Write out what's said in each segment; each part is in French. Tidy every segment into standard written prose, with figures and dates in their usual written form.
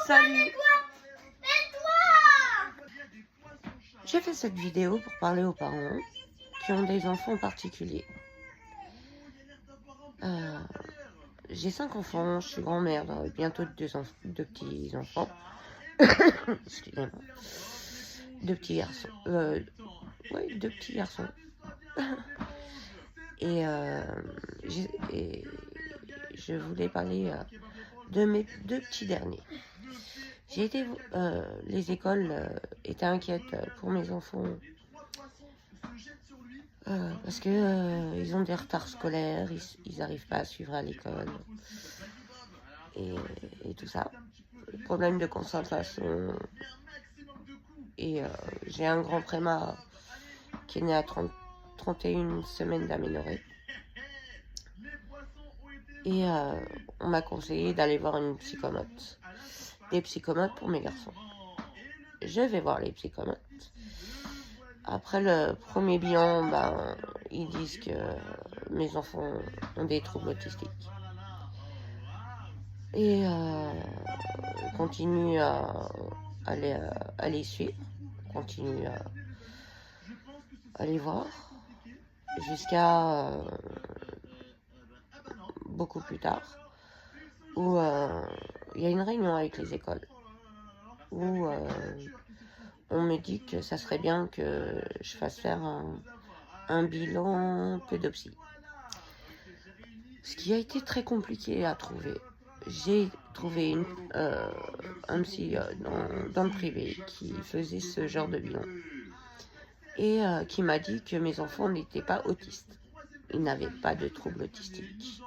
Salut. J'ai fait cette vidéo pour parler aux parents qui ont des enfants particuliers. J'ai 5 enfants, je suis grand-mère, bientôt deux petits-enfants. Excusez-moi. 2 petits garçons. Oui, 2 petits garçons. et je voulais parler de mes 2 petits derniers. Les écoles étaient inquiètes pour mes enfants parce que ils ont des retards scolaires, ils n'arrivent pas à suivre à l'école et tout ça. Problème de concentration. Et j'ai un grand préma qui est né à 31 semaines d'aménorrhée. Et on m'a conseillé d'aller voir une psychomote. Des psychomotes pour mes garçons. Je vais voir les psychomotes. Après le premier bilan, ils disent que mes enfants ont des troubles autistiques. Et on continue à les suivre, on continue à les voir, jusqu'à beaucoup plus tard, où il y a une réunion avec les écoles, où on me dit que ça serait bien que je fasse faire un bilan pédopsie. Ce qui a été très compliqué à trouver. J'ai trouvé un psy dans le privé qui faisait ce genre de bilan et qui m'a dit que mes enfants n'étaient pas autistes. Ils n'avaient pas de trouble autistique.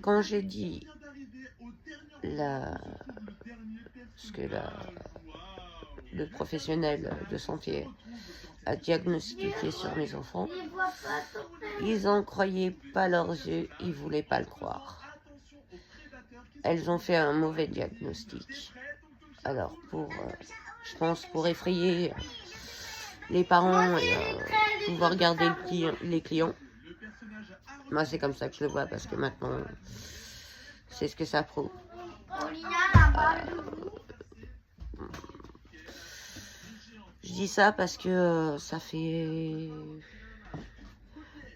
Quand j'ai dit ce que le professionnel de santé a diagnostiqué sur mes enfants, ils n'en croyaient pas leurs yeux, ils ne voulaient pas le croire. Elles ont fait un mauvais diagnostic. Alors, je pense pour effrayer les parents et pouvoir garder les clients, moi c'est comme ça que je le vois, parce que maintenant, c'est ce que ça prouve. Je dis ça parce que ça fait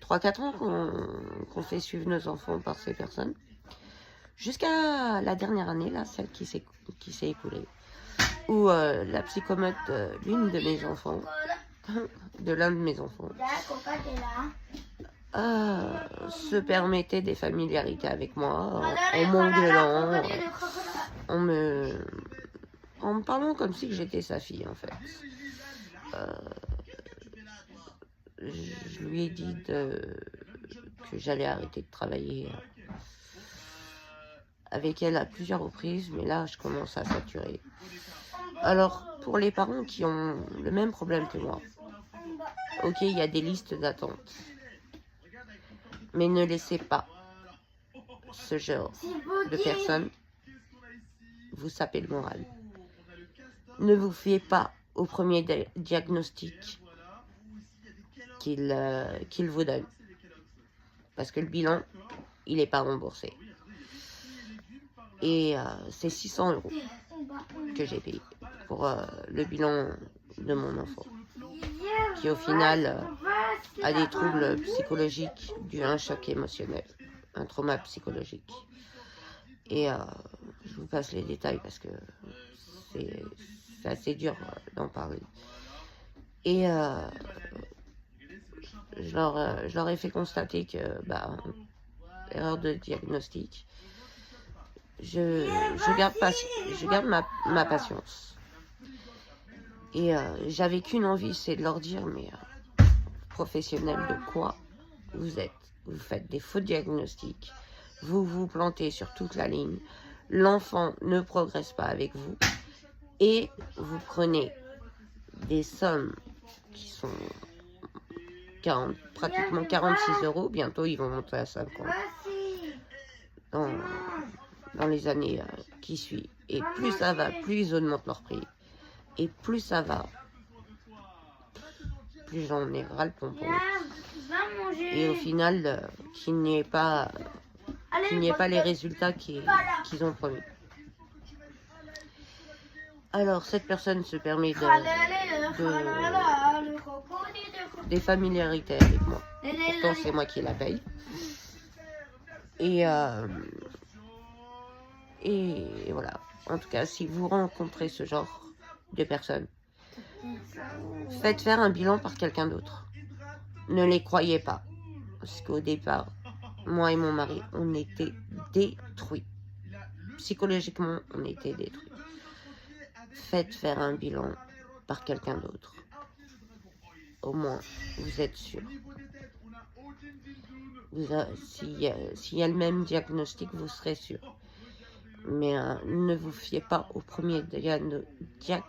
3-4 ans qu'on fait suivre nos enfants par ces personnes. Jusqu'à la dernière année, là, celle qui s'est écoulée, où la psychomote de l'un de mes enfants, se permettait des familiarités avec moi, en m'engueulant, en me parlant comme si j'étais sa fille, en fait. Je lui ai dit que j'allais arrêter de travailler avec elle à plusieurs reprises, mais là, je commence à saturer. Alors, pour les parents qui ont le même problème que moi, ok, il y a des listes d'attente, mais ne laissez pas ce genre de personnes vous saper le moral. Ne vous fiez pas au premier diagnostic qu'il vous donne, parce que le bilan, il n'est pas remboursé. Et c'est 600 € que j'ai payé pour le bilan de mon enfant, qui au final a des troubles psychologiques dus à un choc émotionnel, un trauma psychologique. Et je vous passe les détails parce que c'est assez dur d'en parler. Et je leur ai fait constater que, erreur de diagnostic, je garde ma patience. Et j'avais qu'une envie, c'est de leur dire, mais professionnels de quoi vous êtes? Vous faites des faux diagnostics, vous vous plantez sur toute la ligne, l'enfant ne progresse pas avec vous, et vous prenez des sommes qui sont pratiquement 46 €, bientôt ils vont monter à 50 dans les années qui suivent. Et plus ça va, plus ils augmentent leur prix. Et plus ça va, plus j'en ai ras le pompon. Et au final, qu'il n'y ait pas qu'il n'y ait pas les résultats qu'ils ont promis. Alors, cette personne se permet des familiarités avec moi. Pourtant, c'est moi qui la paye. Et voilà. En tout cas, si vous rencontrez ce genre de personnes, faites faire un bilan par quelqu'un d'autre. Ne les croyez pas. Parce qu'au départ, moi et mon mari, on était détruits. Psychologiquement, on était détruits. Faites faire un bilan par quelqu'un d'autre. Au moins, vous êtes sûr. S'il y a le même diagnostic, vous serez sûr. Mais ne vous fiez pas au premier diagnostic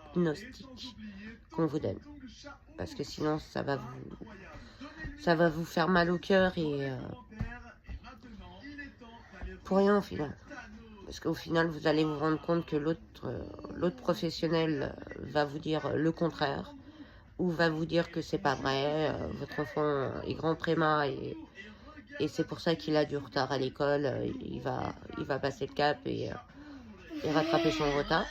qu'on vous donne. Parce que sinon, ça va vous faire mal au cœur et pour rien au final. Parce qu'au final, vous allez vous rendre compte que l'autre professionnel va vous dire le contraire, ou va vous dire que c'est pas vrai, votre enfant est grand préma et c'est pour ça qu'il a du retard à l'école, il va passer le cap et rattraper son retard.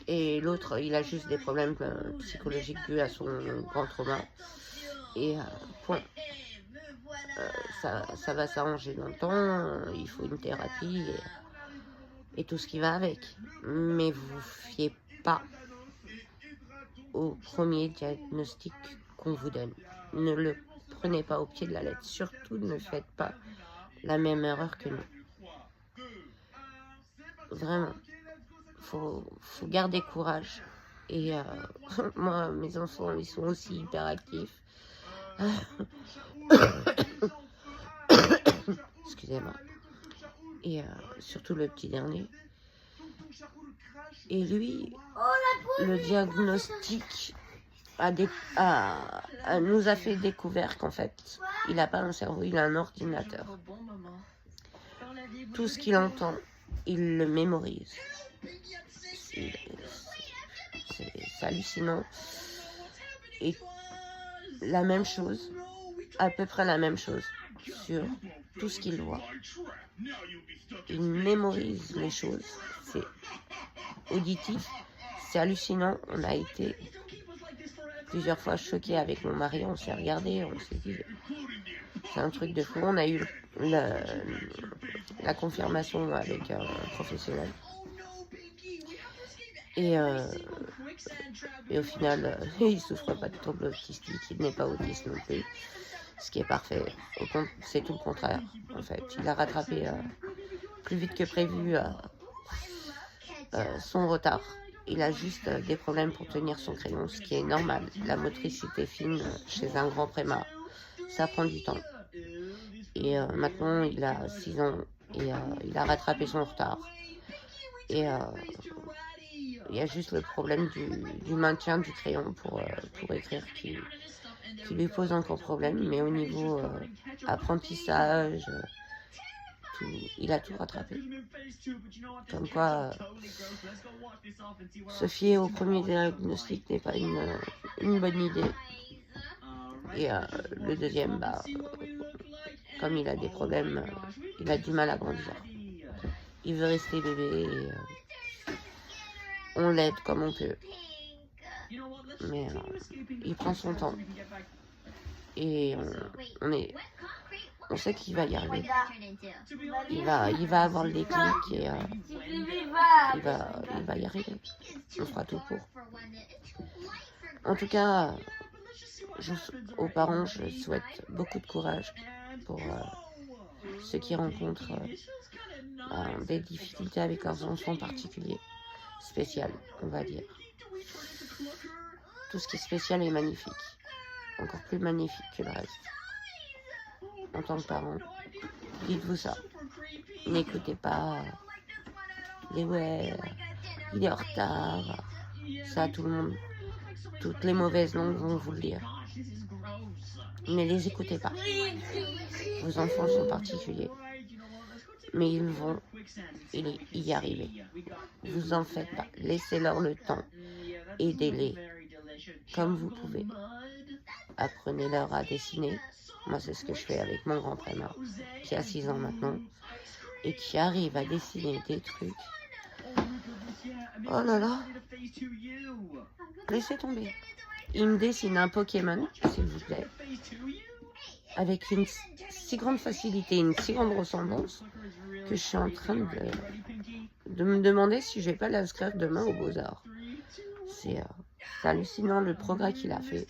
Et l'autre, il a juste des problèmes psychologiques dus à son grand trauma. Et point. Ça va s'arranger dans le temps, il faut une thérapie et tout ce qui va avec. Mais vous fiez pas au premier diagnostic qu'on vous donne. Ne le prenez pas au pied de la lettre. Surtout, ne faites pas la même erreur que nous. Vraiment. Faut garder courage. Et moi, mes enfants, ils sont aussi hyper actifs. Excusez-moi. Et surtout le petit dernier. Et lui, le diagnostic nous a fait découvrir qu'en fait, il n'a pas un cerveau, il a un ordinateur. Tout ce qu'il entend, il le mémorise. C'est hallucinant. Et la même chose, à peu près la même chose, sur tout ce qu'il voit. Il mémorise les choses. C'est auditif, c'est hallucinant. On a été plusieurs fois choqués avec mon mari, on s'est regardé, on s'est dit c'est un truc de fou. On a eu la confirmation avec un professionnel et au final il souffre pas de trouble autistique, il n'est pas autiste non plus, ce qui est parfait. C'est tout le contraire en fait. Il a rattrapé plus vite que prévu son retard. Il a juste des problèmes pour tenir son crayon, ce qui est normal. La motricité fine chez un grand préma, ça prend du temps. Et maintenant, il a 6 ans et il a rattrapé son retard. Et il y a juste le problème du maintien du crayon pour écrire qui lui pose encore problème. Mais au niveau apprentissage, il a tout rattrapé. Comme quoi, se fier au premier diagnostic n'est pas une bonne idée. Et le deuxième, comme il a des problèmes, il a du mal à grandir. Il veut rester bébé et on l'aide comme on peut. Mais il prend son temps. Et on sait qu'il va y arriver. Il va avoir le déclic et il va y arriver. On fera tout pour. En tout cas, aux parents, je souhaite beaucoup de courage pour ceux qui rencontrent des difficultés avec leurs enfants particuliers, spécial, on va dire. Tout ce qui est spécial est magnifique, encore plus magnifique que le reste. En tant que parent, dites-vous ça. N'écoutez pas les ouais, il est en retard. Ça, tout le monde, toutes les mauvaises langues vont vous le dire. Ne les écoutez pas. Vos enfants sont particuliers. Mais ils vont y arriver. Vous en faites pas. Laissez-leur le temps. Aidez-les comme vous pouvez. Apprenez-leur à dessiner. Moi, c'est ce que je fais avec mon grand préma, qui a 6 ans maintenant. et qui arrive à dessiner des trucs. Oh là là. Laissez tomber. Il me dessine un Pokémon, s'il vous plaît, avec une si grande facilité, une si grande ressemblance, que je suis en train de me demander si je vais pas l'inscrire demain aux Beaux-Arts. C'est hallucinant le progrès qu'il a fait.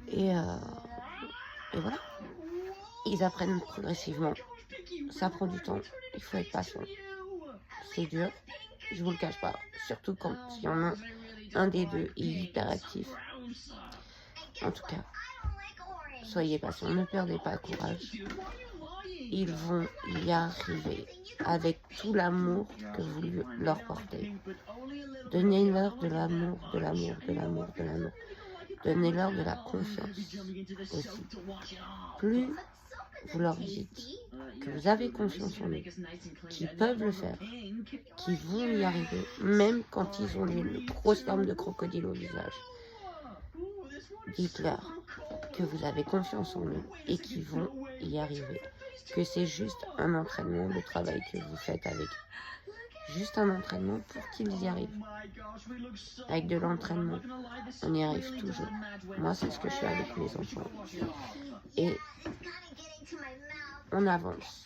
Et voilà. Ils apprennent progressivement. Ça prend du temps. Il faut être patient. C'est dur. Je vous le cache pas. Surtout quand il y en a un des deux est hyper actif. En tout cas, soyez patients. Ne perdez pas courage. Ils vont y arriver avec tout l'amour que vous leur portez. Donnez-leur de l'amour, de l'amour, de l'amour, de l'amour. Donnez-leur de la confiance aussi. Plus vous leur dites que vous avez confiance en eux, qu'ils peuvent le faire, qu'ils vont y arriver, même quand ils ont une grosse forme de crocodile au visage. Dites-leur que vous avez confiance en eux et qu'ils vont y arriver. Que c'est juste un entraînement, le travail que vous faites avec eux. Juste un entraînement pour qu'ils y arrivent. Avec de l'entraînement, on y arrive toujours. Moi, c'est ce que je fais avec mes enfants. Et on avance.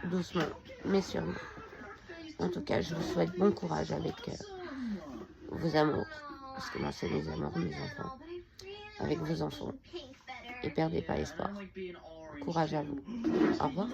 Doucement, mais sûrement. En tout cas, je vous souhaite bon courage avec vos amours. Parce que moi, c'est mes amours, mes enfants. Avec vos enfants. Et perdez pas espoir. Courage à vous. Au revoir.